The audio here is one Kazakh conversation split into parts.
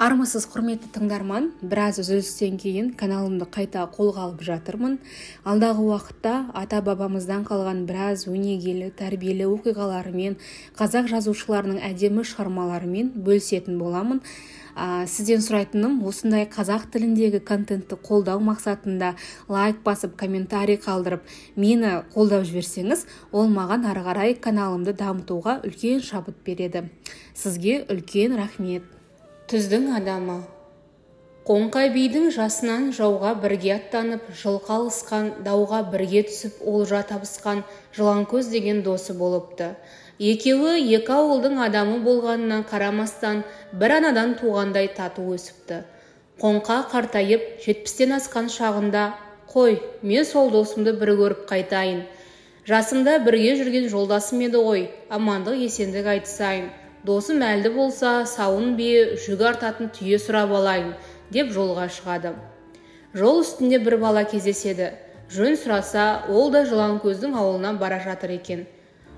Армысыз құрметті тыңдарман, біраз үзілістен кейін каналымды қайта қолға алып жатырмын. Алдағы уақытта ата-бабамыздан қалған біраз өнегелі, тәрбиелі оқиғаларымен, қазақ жазушыларының әдемі шығармаларымен бөлісетін боламын. Сізден сұрайтыным, осындай қазақ тіліндегі контентті қолдау мақсатында лайк басып, комментарий қалдырып, мені қолдап жіберсеңіз, ол маған ары қарай каналымды дамытуға үлкен шабыт береді. Сізге үлкен рахмет. Түздің адамы. Қоңқай бидің жасынан жауға бірге аттанып, жылқы алысқан, дауға бірге түсіп, олжа табысқан Жыланкөз деген досы болыпты. Екеуі екі ауылдың адамы болғанынан қарамастан, бір анадан туғандай тату өсіпті. Қоңқа қартайып, 70-тен асқан шағында, қой, мен сол досымды бір көріп қайтайын. Жасымда бірге жүрген жолдасым еді ғой, амандық есендік айтысайын. Досым әлді болса, сауын бие, жүк артатын түйе сұрап алайын, деп жолға шығады. Жол үстінде бір бала кездеседі. Жөн сұраса, ол да Жыланкөздің ауылына бара жатыр екен.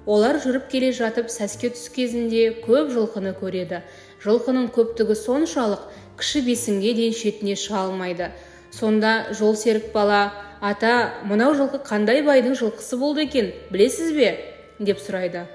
Олар жүріп келе жатып, сәске түс кезінде көп жылқыны көреді. Жылқының көптігі соншалық, кіші бесінге дейін шетіне шыға алмайды. Сонда жол серік бала, ата, мынау жылқы қандай байдың жылқысы болды екен, білесіз бе? Деп сұрайды.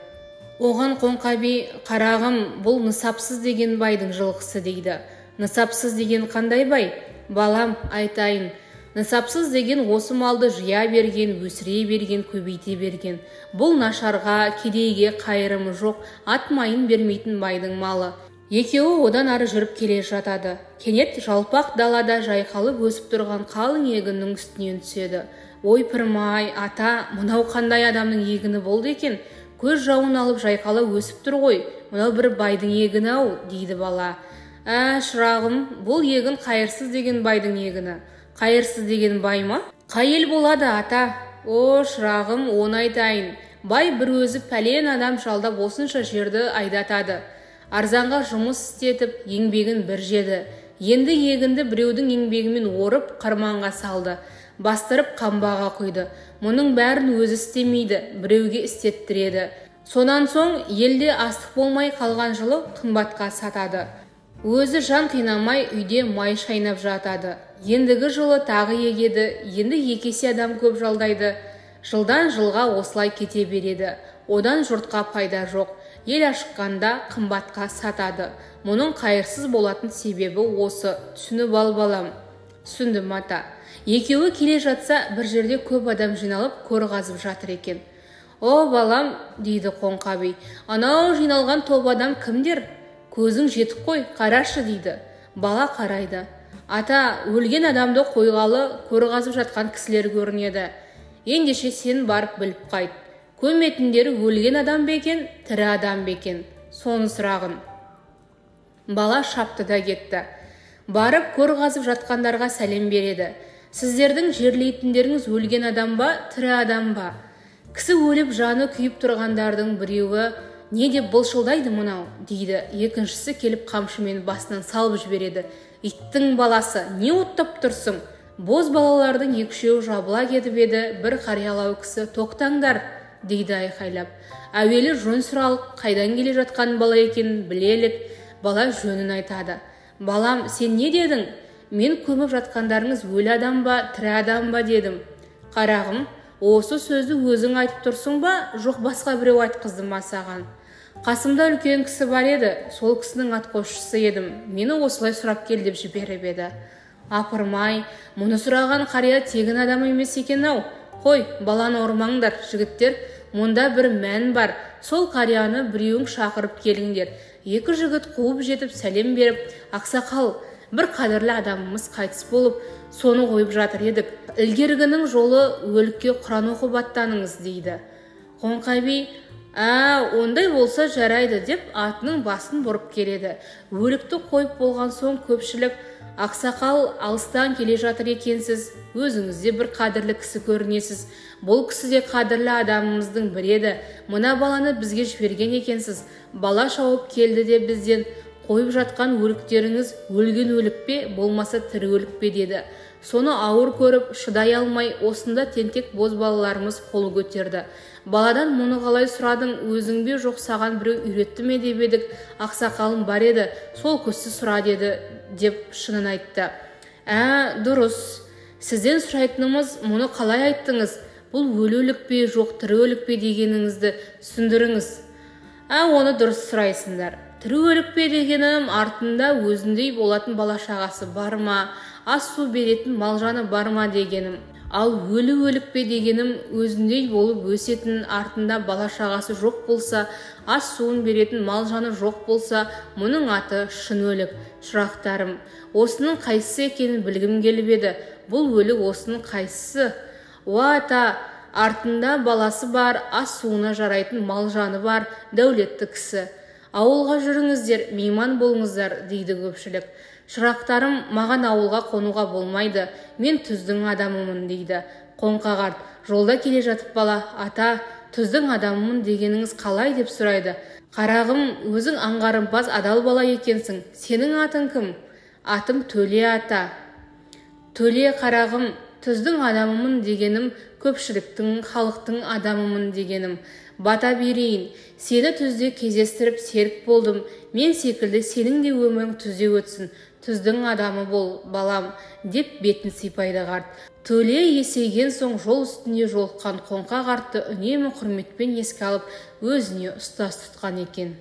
Оған Қоңқа би, қарағым, бұл Нысапсыз деген байдың жылқысы дейді. Нысапсыз деген қандай бай? Балам, айтайын. Нысапсыз деген осы малды жия берген, өсіре берген, көбейте берген. Бұл нашарға, кедейге қайырымы жоқ, ат майын бермейтін байдың малы. Екеуі одан ары жүріп келе жатады. Кенет жалпақ далада жайқалып өсіп тұрған қалың егіннің үстінен түседі. Ой пірмай, ата, мынау қандай адамның егіні болды екен? Көз жауын алып жайқала өсіп тұр ғой, мынау бір байдың егіні ау, дейді бала. Шырағым, бұл егін қайырсыз деген байдың егіні. Қайырсыз деген бай ма? Қай ел болады, ата? О, шырағым, оны айтайын. Бай бір өзі пәлен адам жалдап осынша жерді айдатады. Арзанға жұмыс істетіп, еңбегін бір жеді. Енді егінді біреудің еңбегімен орып, қырманға салды. Бастырып қамбаға құйды. Мұның бәрін өзі істемейді, біреуге істеттіреді. Сонан соң елде астық болмай қалған жылы қымбатқа сатады. Өзі жан қинамай үйде май шайнап жатады. Ендігі жылы тағы егеді, енді екесе адам көп жалдайды. Жылдан жылға осылай кете береді. Одан жұртқа пайда жоқ. Ел ашыққанда қымбатқа сатады. Мұның қайырсыз болатын себебі осы. Түсініп ал балам. Түсіндім ата. Екеуі келе жатса, бір жерде көп адам жиналып, көр қазып жатыр екен. О, балам, дейді Қоңқа би, анау жиналған топ адам кімдер? Көзің жетіп қой, қарашы, дейді. Бала қарайды. Ата, өлген адамды қойғалы, көр қазып жатқан кісілер көрінеді. Ендеше сен барып біліп қайт. Көметіндері өлген адам бекен, тірі адам бекен. Соны сұрағын. Бала шапты да кетті. Барып көр қазып жатқандарға сәлем береді. Сіздердің жерлейтіндеріңіз өлген адам ба, тірі адам ба? Кісі өліп жаны күйіп тұрғандардың біреуі не деп бұлшылдайды мұнау, дейді. Екіншісі келіп қамшымен басынан салып жібереді. Иттің баласы, не оттап тұрсың? Боз балалардың екі-үшеуі жабыла кетіп еді, бір қариялау кісі, тоқтаңдар, дейді айқайлап. Әуелі жөн сұралық, қайдан келе жатқан бала екенін білелік. Бала жөнін айтады. Балам, сен не дедің? Мен көміп жатқандарыңыз өлі адам ба, тірі адам ба дедім. Қарағым, осы сөзді өзің айтып тұрсың ба, жоқ басқа біреу айтқызды ма саған? Қасымда үлкен кісі бар еді, сол кісінің атқосшысы едім. Мені осылай сұрап кел деп жіберіп еді. Апырмай, мұны сұраған қария тегін адам емес екен-ау. Қой, баланы ұрмаңдар, жігіттер, мұнда бір мән бар. Сол қарияны біреуің шақырып келіңдер. Екі жігіт қуып жетіп сәлем беріп, ақсақал, бір қадірлі адамымыз қайтыс болып, соны қойып жатыр едік. Ілгергінің жолы өлікке Құран оқып аттаныңыз, дейді. Қоңқа би, ондай болса жарайды деп атының басын бұрып келеді. Өлікті қойып болған соң көпшілік, ақсақал, алыстан келе жатыр екенсіз, өзіңізде бір қадірлі кісі көрінесіз. Бұл кісі де қадірлі адамымыздың бірі еді. Мына баланы бізге жіберген екенсіз. Бала шауып келді де бізден. Қойып жатқан өліктеріңіз өлген өлік пе, болмаса тірі өлік пе деді. Соны ауыр көріп, шыдай алмай, осында тентек боз балаларымыз қол көтерді. Баладан мұны қалай сұрадың, өзің бе жоқ саған біреу үйретті ме деп едік. Ақсақалым бар еді, сол көзсіз сұра деді. деп шынын айтты. Дұрыс. Сізден сұрайтынымыз, мұны қалай айттыңыз? Бұл өлі-өлік пе, жоқ тірі-өлік пе дегеніңізді түсіндіріңіз. Оны дұрыс сұрайсыңдар. Тірі-өлік пе дегенім артында өзіндей болатын бала-шағасы бар ма, ас-су беретін мал-жаны бар ма дегенім. Ал өлі-өлік пе дегенім өзіндей болып өсетін, артында бала-шағасы жоқ болса, ас-суын беретін мал-жаны жоқ болса, мұның аты шын өлік. Шырақтарым, осының қайсысы екенін білгім келіп еді. Бұл өлік осының қайсысы? Ата, артында баласы бар, ас-суына жарайтын мал-жаны бар, дәулетті кісі. Ауылға жүріңіздер, мейман болыңыздар, дейді көпшілік. Шырақтарым, маған ауылға қонуға болмайды, мен түздің адамымын, дейді. Қоңқағарт, жолда келе жатып бала, ата, түздің адамымын дегеніңіз қалай деп сұрайды. Қарағым, өзің аңғарымпаз адал бала екенсің, сенің атың кім? Атым Төле ата. Төле қарағым, түздің адамымын дегенім, көпшіліктің, халықтың адамымын дегенім. Бата берейін, сені түзде кездестіріп серік болдым, мен секілді сенің де өмірің түзде өтсін, түздің адамы бол, балам, деп бетін сипайды қарт. Төле есейген соң жол үстінде жолыққан Қоңқа қартты үнемі құрметпен еске алып, өзіне ұстаз тұтқан екен.